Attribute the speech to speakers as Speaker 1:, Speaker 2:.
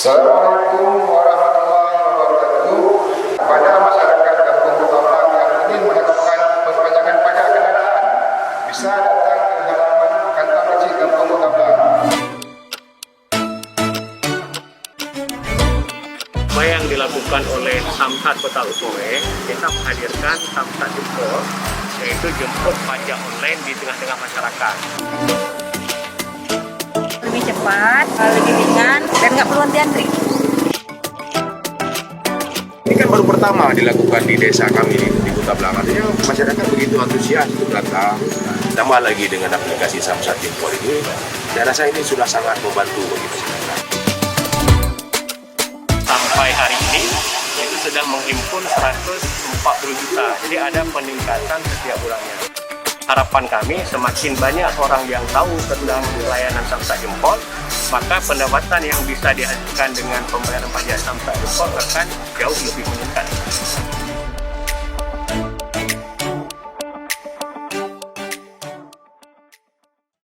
Speaker 1: Assalamualaikum warahmatullahi wabarakatuh. Kepada masyarakat Kampung Bukablang yang ingin melakukan perpanjangan pajak kendaraan, bisa datang ke halaman kantor kecil Kampung Bukablang.
Speaker 2: Apa yang dilakukan oleh Samsat Kota Utowe, kita menghadirkan Samsat Jempol, yaitu jemput pajak online di tengah-tengah masyarakat.
Speaker 3: Lebih cepat, lebih ringan, dan nggak perlu antri.
Speaker 4: Ini kan baru pertama dilakukan di desa kami di Kota Blang. Artinya masyarakat begitu antusias untuk datang. Tambah lagi dengan aplikasi Samsat Jempol ini, saya rasa ini sudah sangat membantu bagi masyarakat.
Speaker 2: Sampai hari ini, itu sedang menghimpun 140 juta. Jadi ada peningkatan setiap bulannya. Harapan kami semakin banyak orang yang tahu tentang layanan Samsat Jempol, maka pendapatan yang bisa dihasilkan dengan pembayaran pajak Samsat Jempol akan jauh lebih meningkat.